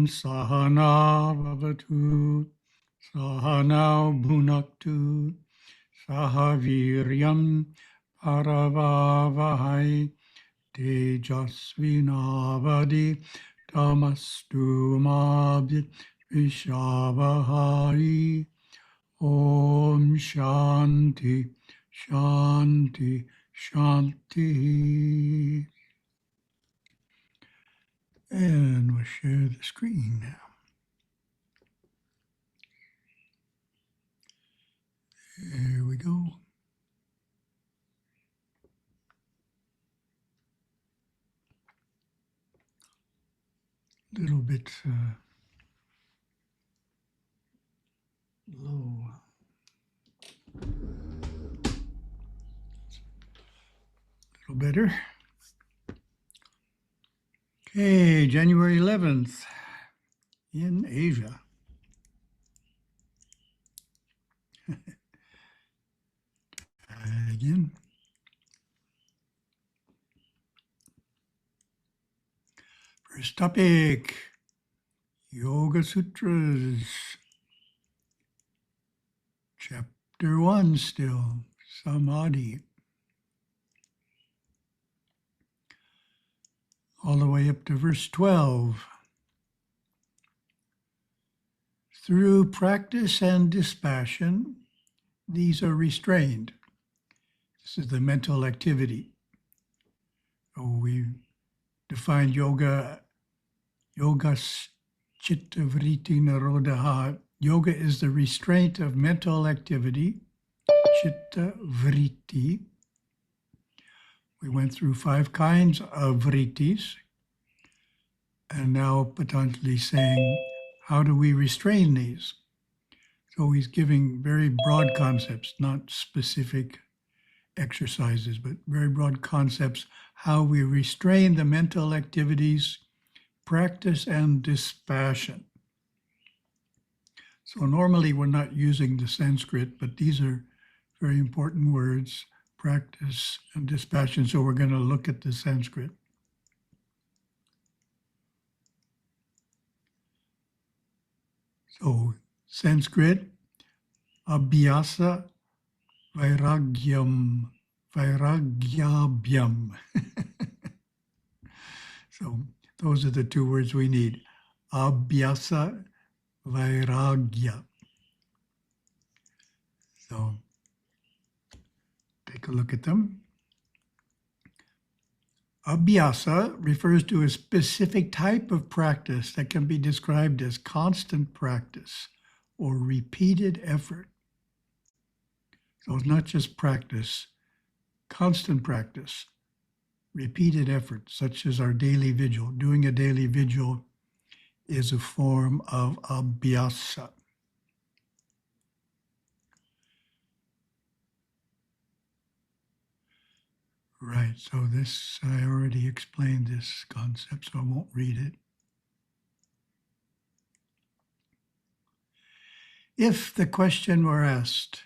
Sahana Bhavatu Sahana Bhunaktu Sahaviryam Paravavahai Tejasvinavadi Tamastu Mabhya Vishavahai. Om Shanti Shanti Shanti. And we'll share the screen now. There we go. A little bit low. A little better. Okay, January 11th in Asia. Again. First topic, Yoga Sutras. Chapter 1 still, Samadhi. All the way up to verse 12. Through practice and dispassion, these are restrained. This is the mental activity. So we defined yoga, yogas chitta vritti narodaha. Yoga is the restraint of mental activity, chitta vritti. We went through 5 kinds of vrittis, and now Patanjali is saying, how do we restrain these? So he's giving very broad concepts, not specific exercises, but very broad concepts, how we restrain the mental activities, practice and dispassion. So normally we're not using the Sanskrit, but these are very important words, practice and dispassion. So we're going to look at the Sanskrit. So Sanskrit, abhyasa, vairagyam, vairagyabhyam. So those are the 2 words we need. Abhyasa, vairagya. So take a look at them. Abhyasa refers to a specific type of practice that can be described as constant practice or repeated effort. So it's not just practice, constant practice, repeated effort, such as our daily vigil. Doing a daily vigil is a form of abhyasa. Right, so this, I already explained this concept, so I won't read it. If the question were asked,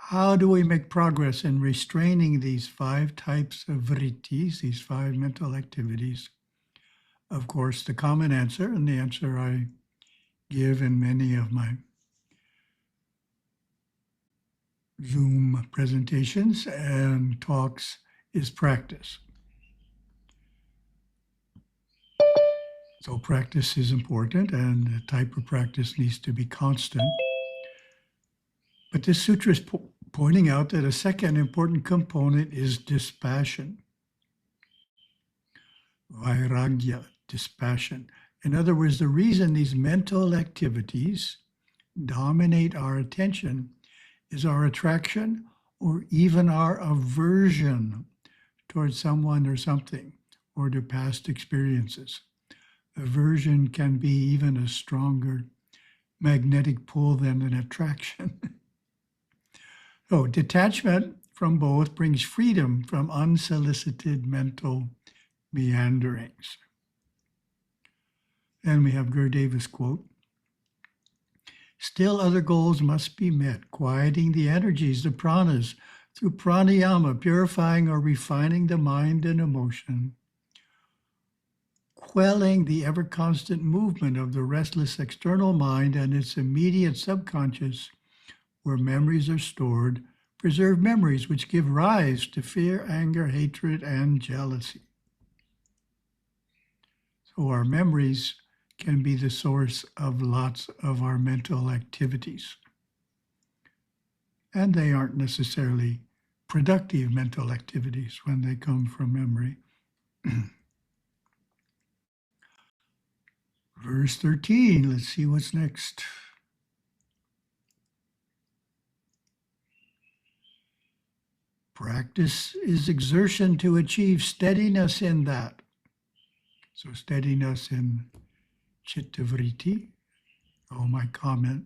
how do we make progress in restraining these 5 types of vrittis, these 5 mental activities? Of course, the common answer, and the answer I give in many of my Zoom presentations and talks, is practice. So practice is important, and the type of practice needs to be constant. But this sutra is pointing out that a second important component is dispassion. Vairagya, dispassion. In other words, the reason these mental activities dominate our attention is our attraction or even our aversion towards someone or something, or to past experiences. Aversion can be even a stronger magnetic pull than an attraction. So detachment from both brings freedom from unsolicited mental meanderings. And we have Gurudeva's quote, still other goals must be met, quieting the energies, the pranas, through pranayama, purifying or refining the mind and emotion, quelling the ever-constant movement of the restless external mind and its immediate subconscious, where memories are stored, preserve memories which give rise to fear, anger, hatred, and jealousy. So our memories can be the source of lots of our mental activities. And they aren't necessarily productive mental activities when they come from memory. Verse 13, let's see what's next. Practice is exertion to achieve steadiness in that. So steadiness in chittavritti, my comment.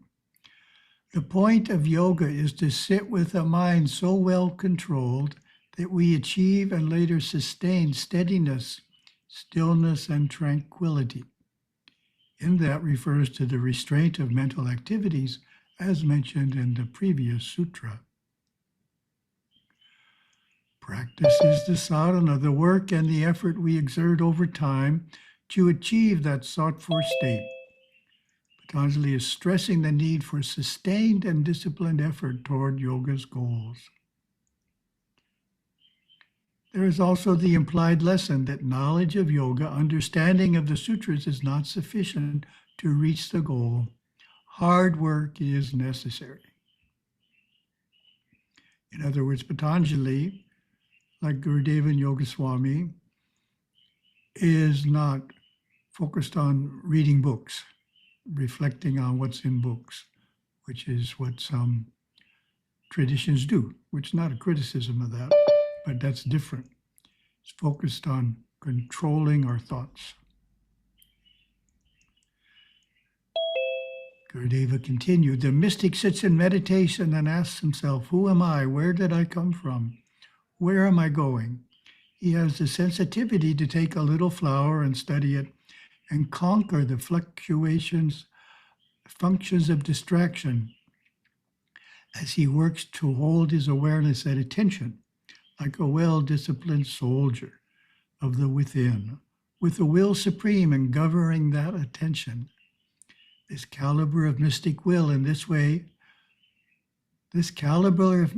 The point of yoga is to sit with a mind so well controlled that we achieve and later sustain steadiness, stillness, and tranquility. In that refers to the restraint of mental activities as mentioned in the previous sutra. Practice is the sadhana, the work and the effort we exert over time to achieve that sought-for state. Patanjali is stressing the need for sustained and disciplined effort toward yoga's goals. There is also the implied lesson that knowledge of yoga, understanding of the sutras is not sufficient to reach the goal. Hard work is necessary. In other words, Patanjali, like Gurudeva and Yogaswami, is not focused on reading books, reflecting on what's in books, which is what some traditions do, which is not a criticism of that, but that's different. It's focused on controlling our thoughts. Gurudeva continued, the mystic sits in meditation and asks himself, who am I? Where did I come from? Where am I going? He has the sensitivity to take a little flower and study it and conquer the fluctuations, functions of distraction as he works to hold his awareness at attention, like a well-disciplined soldier of the within, with the will supreme and governing that attention. This caliber of mystic will in this way, this caliber of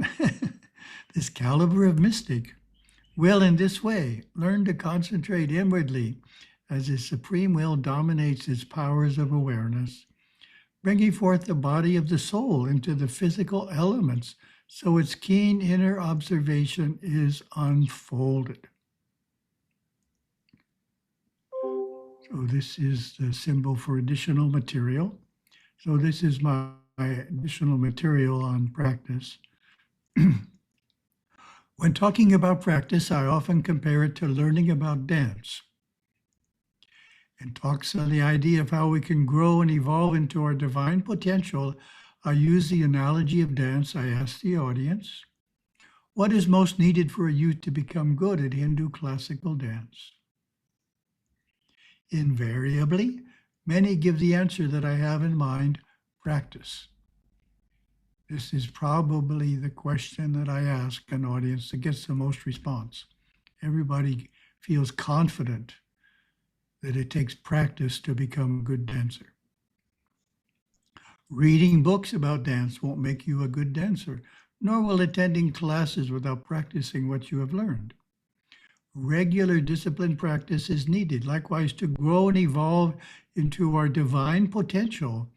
mystic will in this way learn to concentrate inwardly as his supreme will dominates its powers of awareness, bringing forth the body of the soul into the physical elements so its keen inner observation is unfolded. So this is the symbol for additional material. So this is my additional material on practice. When talking about practice, I often compare it to learning about dance. In talks on the idea of how we can grow and evolve into our divine potential, I use the analogy of dance. I ask the audience, what is most needed for a youth to become good at Hindu classical dance? Invariably, many give the answer that I have in mind, practice. This is probably the question that I ask an audience that gets the most response. Everybody feels confident that it takes practice to become a good dancer. Reading books about dance won't make you a good dancer, nor will attending classes without practicing what you have learned. Regular disciplined practice is needed, likewise, to grow and evolve into our divine potential,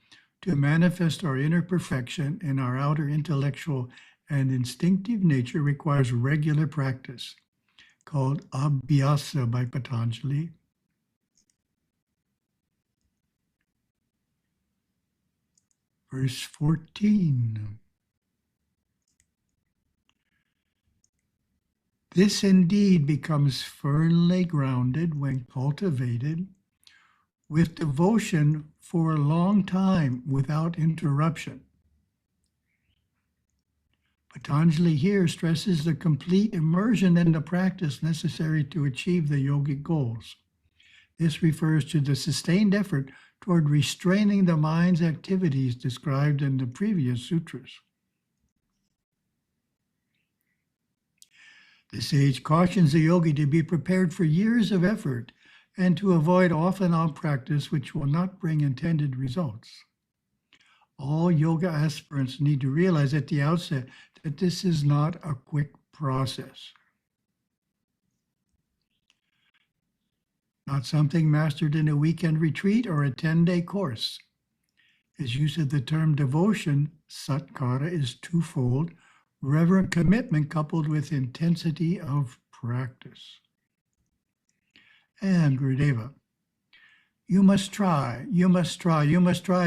to manifest our inner perfection in our outer intellectual and instinctive nature requires regular practice, called abhyasa by Patanjali. Verse 14. This indeed becomes firmly grounded when cultivated with devotion for a long time without interruption. Patanjali here stresses the complete immersion in the practice necessary to achieve the yogic goals. This refers to the sustained effort toward restraining the mind's activities described in the previous sutras. The sage cautions the yogi to be prepared for years of effort and to avoid off and on practice which will not bring intended results. All yoga aspirants need to realize at the outset that this is not a quick process. Not something mastered in a weekend retreat or a 10-day course. As use of the term devotion, satkara, is twofold: reverent commitment coupled with intensity of practice. And Gurudeva, you must try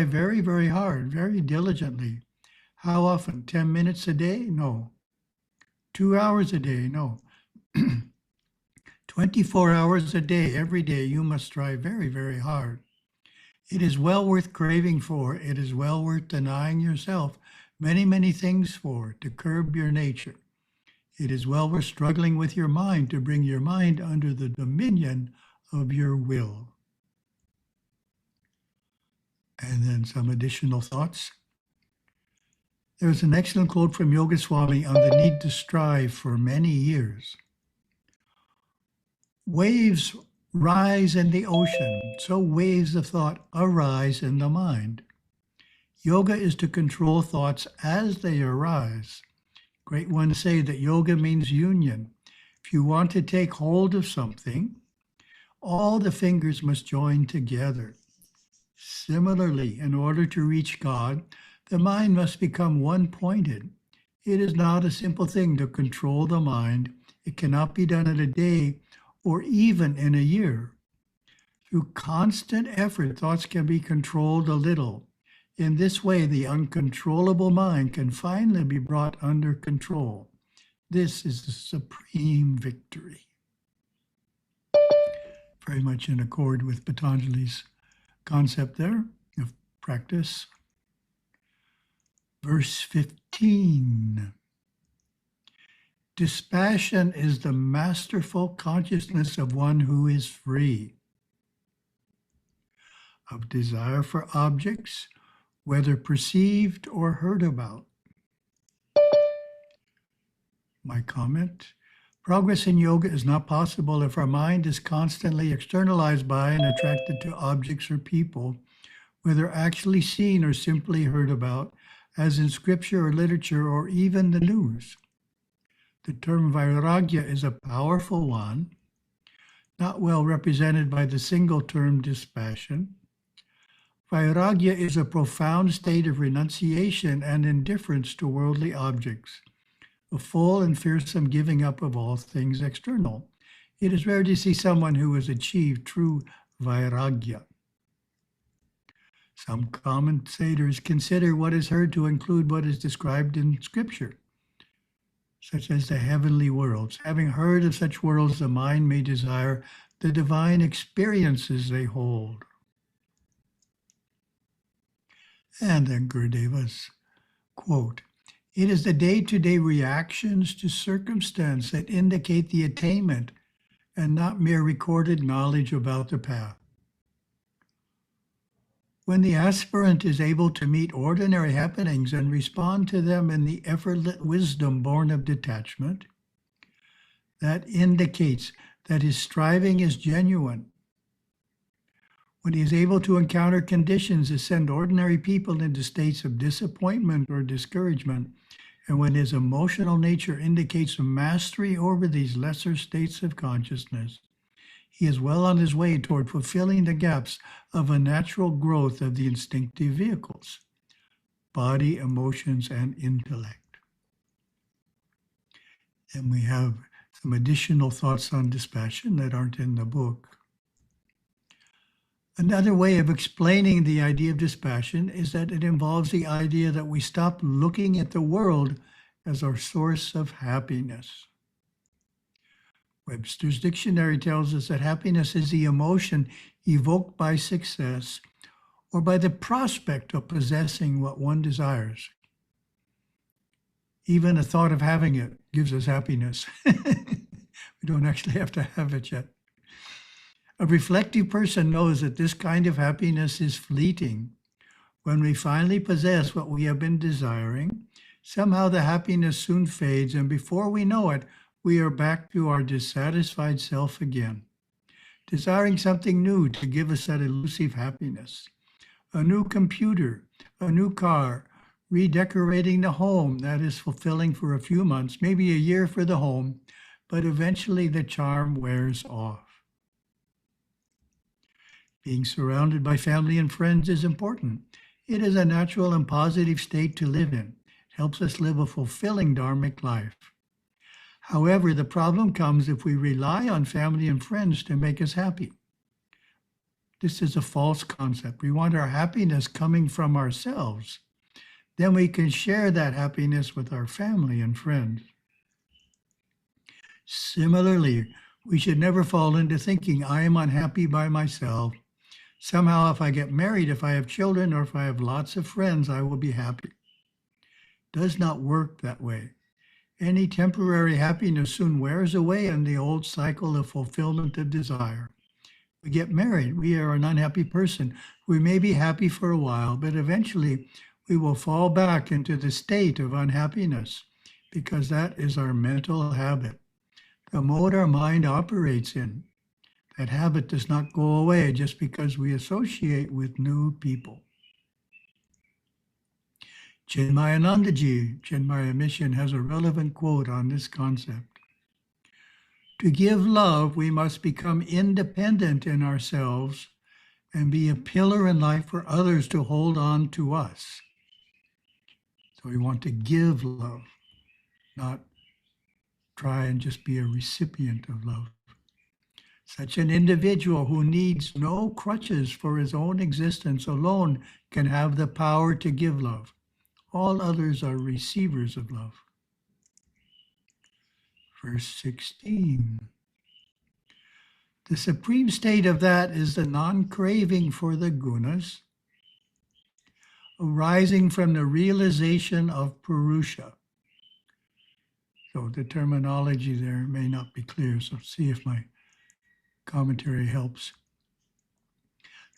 very, very hard, very diligently. How often? 10 minutes a day? No. 2 hours a day? No. 24 hours a day, every day, you must strive very, very hard. It is well worth craving for. It is well worth denying yourself many, many things for, to curb your nature. It is well worth struggling with your mind to bring your mind under the dominion of your will. And then some additional thoughts. There's an excellent quote from Yogaswami on the need to strive for many years. Waves rise in the ocean, so waves of thought arise in the mind. Yoga is to control thoughts as they arise. Great ones say that yoga means union. If you want to take hold of something, all the fingers must join together. Similarly, in order to reach God, the mind must become one-pointed. It is not a simple thing to control the mind. It cannot be done in a day or even in a year. Through constant effort, thoughts can be controlled a little. In this way, the uncontrollable mind can finally be brought under control. This is the supreme victory. Very much in accord with Patanjali's concept there of practice. Verse 15. Dispassion is the masterful consciousness of one who is free of desire for objects, whether perceived or heard about. My comment: progress in yoga is not possible if our mind is constantly externalized by and attracted to objects or people, whether actually seen or simply heard about, as in scripture or literature or even the news. The term vairagya is a powerful one, not well represented by the single term dispassion. Vairagya is a profound state of renunciation and indifference to worldly objects, a full and fearsome giving up of all things external. It is rare to see someone who has achieved true vairagya. Some commentators consider what is heard to include what is described in Scripture, such as the heavenly worlds. Having heard of such worlds, the mind may desire the divine experiences they hold. And then Gurudeva's quote: it is the day-to-day reactions to circumstance that indicate the attainment and not mere recorded knowledge about the path. When the aspirant is able to meet ordinary happenings and respond to them in the effortless wisdom born of detachment, that indicates that his striving is genuine. When he is able to encounter conditions that send ordinary people into states of disappointment or discouragement, and when his emotional nature indicates a mastery over these lesser states of consciousness, he is well on his way toward fulfilling the gaps of a natural growth of the instinctive vehicles, body, emotions, and intellect. And we have some additional thoughts on dispassion that aren't in the book. Another way of explaining the idea of dispassion is that it involves the idea that we stop looking at the world as our source of happiness. Webster's dictionary tells us that happiness is the emotion evoked by success or by the prospect of possessing what one desires. Even the thought of having it gives us happiness. We don't actually have to have it yet. A reflective person knows that this kind of happiness is fleeting. When we finally possess what we have been desiring, somehow the happiness soon fades, and before we know it, we are back to our dissatisfied self again. desiring something new to give us that elusive happiness. A new computer, a new car, redecorating the home, that is fulfilling for a few months, maybe a year for the home, but eventually the charm wears off. Being surrounded by family and friends is important. It is a natural and positive state to live in. It helps us live a fulfilling dharmic life. However, the problem comes if we rely on family and friends to make us happy. This is a false concept. We want our happiness coming from ourselves. Then we can share that happiness with our family and friends. Similarly, we should never fall into thinking, I am unhappy by myself. Somehow, if I get married, if I have children, or if I have lots of friends, I will be happy. It does not work that way. Any temporary happiness soon wears away in the old cycle of fulfillment of desire. We get married, we are an unhappy person. We may be happy for a while, but eventually we will fall back into the state of unhappiness because that is our mental habit, the mode our mind operates in. That habit does not go away just because we associate with new people. Chinmayanandaji, Chinmaya Mission, has a relevant quote on this concept. To give love, we must become independent in ourselves and be a pillar in life for others to hold on to us. So we want to give love, not try and just be a recipient of love. Such an individual who needs no crutches for his own existence alone can have the power to give love. All others are receivers of love. Verse 16. The supreme state of that is the non-craving for the gunas, arising from the realization of Purusha. So the terminology there may not be clear, so see if my commentary helps.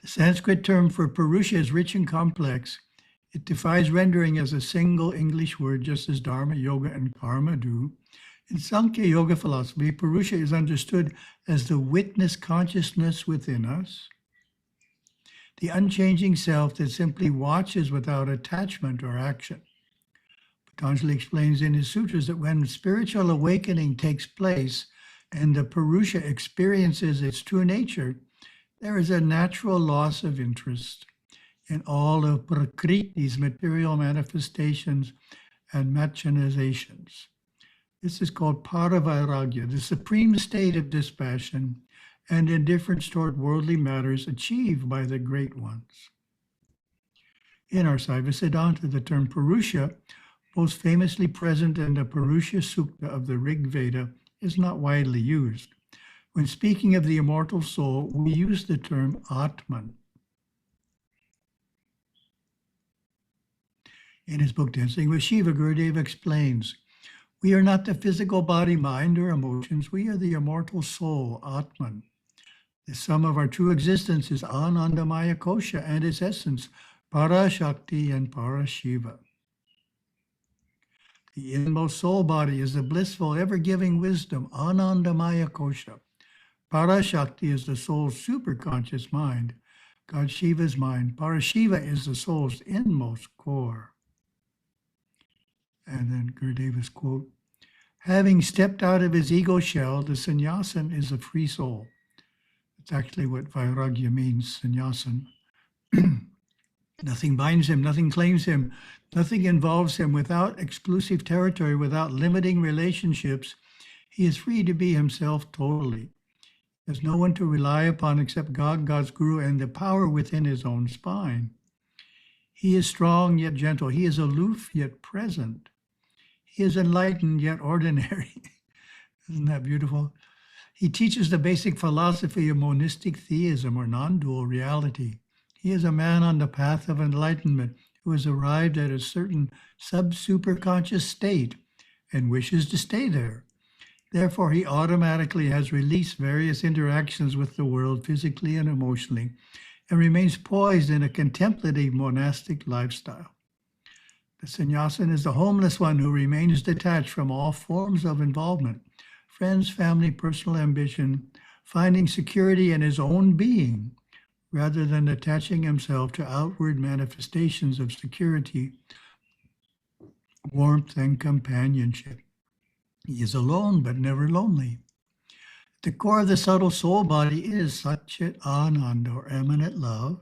The Sanskrit term for Purusha is rich and complex. It defies rendering as a single English word, just as Dharma, Yoga, and Karma do. In Sankhya Yoga philosophy, Purusha is understood as the witness consciousness within us, the unchanging self that simply watches without attachment or action. Patanjali explains in his sutras that when spiritual awakening takes place and the Purusha experiences its true nature, there is a natural loss of interest in all of Prakriti's material manifestations and machinations. This is called para-vairagya, the supreme state of dispassion and indifference toward worldly matters achieved by the great ones. In our Saiva Siddhanta, the term Purusha, most famously present in the Purusha Sukta of the Rig Veda, is not widely used. When speaking of the immortal soul, we use the term Atman. In his book, Dancing with Shiva, Gurudeva explains, we are not the physical body, mind, or emotions. We are the immortal soul, Atman. The sum of our true existence is Anandamaya Kosha and its essence, Parashakti and Parashiva. The inmost soul body is the blissful, ever-giving wisdom, Anandamaya Kosha. Parashakti is the soul's superconscious mind, God Shiva's mind. Parashiva is the soul's inmost core. And then Gurudeva's quote, having stepped out of his ego shell, the sannyasin is a free soul. It's actually what vairagya means, sannyasin. Nothing binds him, nothing claims him, nothing involves him. Without exclusive territory, without limiting relationships, he is free to be himself totally. There's no one to rely upon except God, God's guru, and the power within his own spine. He is strong yet gentle. He is aloof yet present. He is enlightened yet ordinary. Isn't that beautiful? He teaches the basic philosophy of monistic theism or non-dual reality. He is a man on the path of enlightenment who has arrived at a certain sub-superconscious state and wishes to stay there. Therefore, he automatically has released various interactions with the world physically and emotionally and remains poised in a contemplative monastic lifestyle. The sannyasin is the homeless one who remains detached from all forms of involvement, friends, family, personal ambition, finding security in his own being, rather than attaching himself to outward manifestations of security, warmth, and companionship. He is alone, but never lonely. The core of the subtle soul body is Satchit Ananda, or eminent love.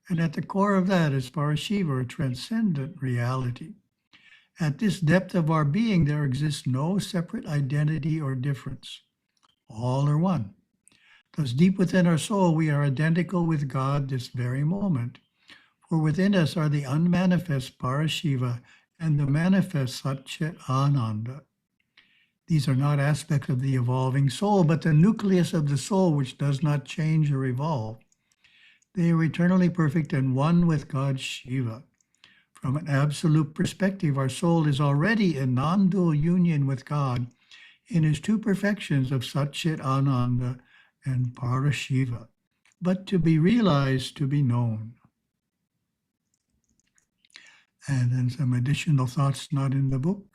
And at the core of that is Parashiva, or transcendent reality. At this depth of our being, there exists no separate identity or difference. All are one. Thus, deep within our soul, we are identical with God this very moment. For within us are the unmanifest Parashiva and the manifest Satchit Ananda. These are not aspects of the evolving soul, but the nucleus of the soul, which does not change or evolve. They are eternally perfect and one with God Shiva. From an absolute perspective, our soul is already in non-dual union with God in his two perfections of Satchit Ananda and Parashiva, but to be realized, to be known. And then some additional thoughts not in the book.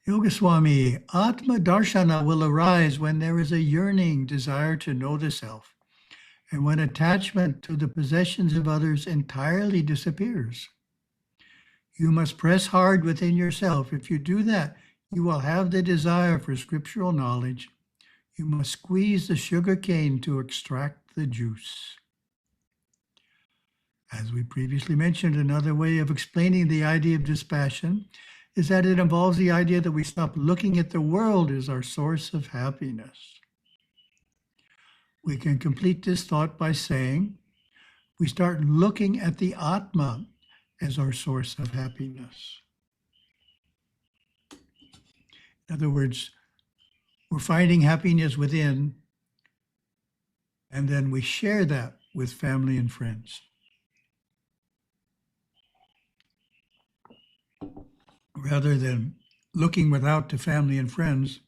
Yogaswami, Atma Darshana will arise when there is a yearning desire to know the self, and when attachment to the possessions of others entirely disappears. You must press hard within yourself. If you do that, you will have the desire for scriptural knowledge. You must squeeze the sugar cane to extract the juice. As we previously mentioned, another way of explaining the idea of dispassion is that it involves the idea that we stop looking at the world as our source of happiness. We can complete this thought by saying, we start looking at the Atma as our source of happiness. In other words, we're finding happiness within, and then we share that with family and friends. Rather than looking without to family and friends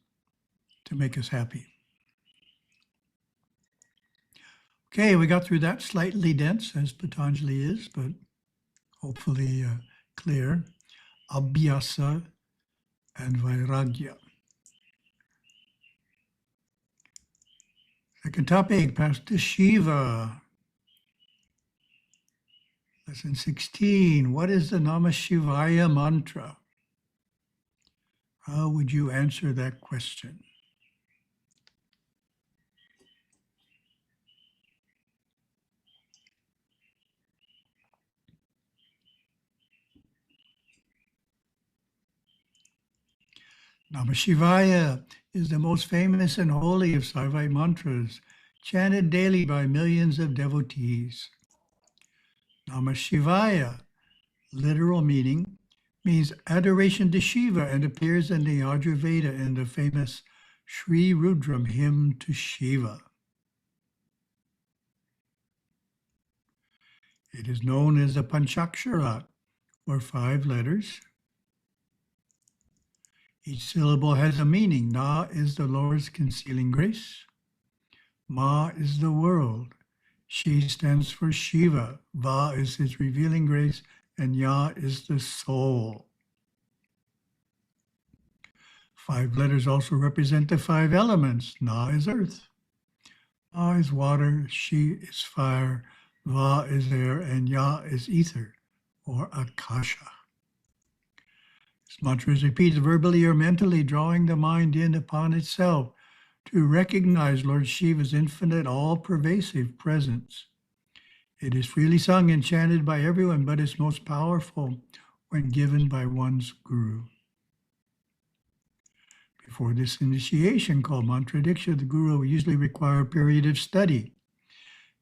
to make us happy. Okay, we got through that, slightly dense, as Patanjali is, but hopefully clear. Abhyasa and vairagya. Second topic, Pastor Shiva. Lesson 16, what is the Namah Sivaya Mantra? How would you answer that question? Namah Sivaya is the most famous and holy of Saivite mantras, chanted daily by millions of devotees. Namah Sivaya, literal meaning, means adoration to Shiva and appears in the Yajurveda in the famous Sri Rudram hymn to Shiva. It is known as the panchakshara, or 5 letters. Each syllable has a meaning. Na is the Lord's concealing grace. Ma is the world. Shi stands for Shiva. Va is his revealing grace. And Ya is the soul. 5 letters also represent the 5 elements. Na is earth. Ma is water. Shi is fire. Va is air. And Ya is ether, or Akasha. This mantra is repeated verbally or mentally, drawing the mind in upon itself to recognize Lord Shiva's infinite, all-pervasive presence. It is freely sung and chanted by everyone, but is most powerful when given by one's guru. Before this initiation, called mantra diksha, the guru will usually require a period of study.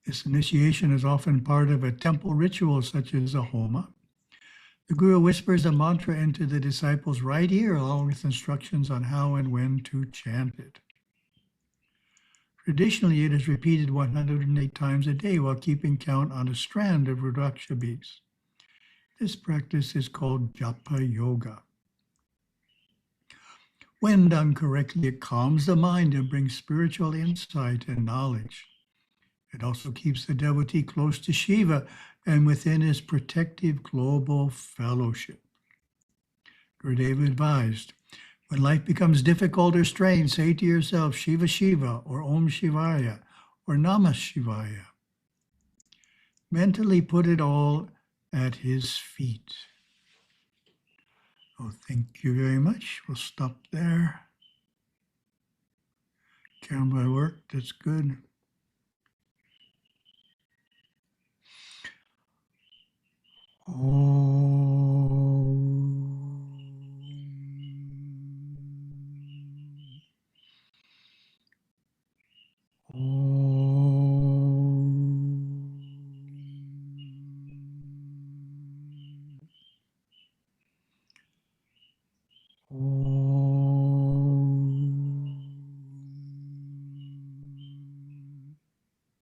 This initiation is often part of a temple ritual, such as a homa. The guru whispers a mantra into the disciple's right ear, along with instructions on how and when to chant it. Traditionally, it is repeated 108 times a day while keeping count on a strand of Rudraksha beads. This practice is called japa yoga. When done correctly, it calms the mind and brings spiritual insight and knowledge. It also keeps the devotee close to Shiva and within his protective global fellowship. Gurudeva advised, When life becomes difficult or strained, say to yourself, Shiva Shiva, or Aum Sivaya, or Namah Sivaya. Mentally put it all at his feet. Oh, thank you very much. We'll stop there. Camera worked, that's good. Oh.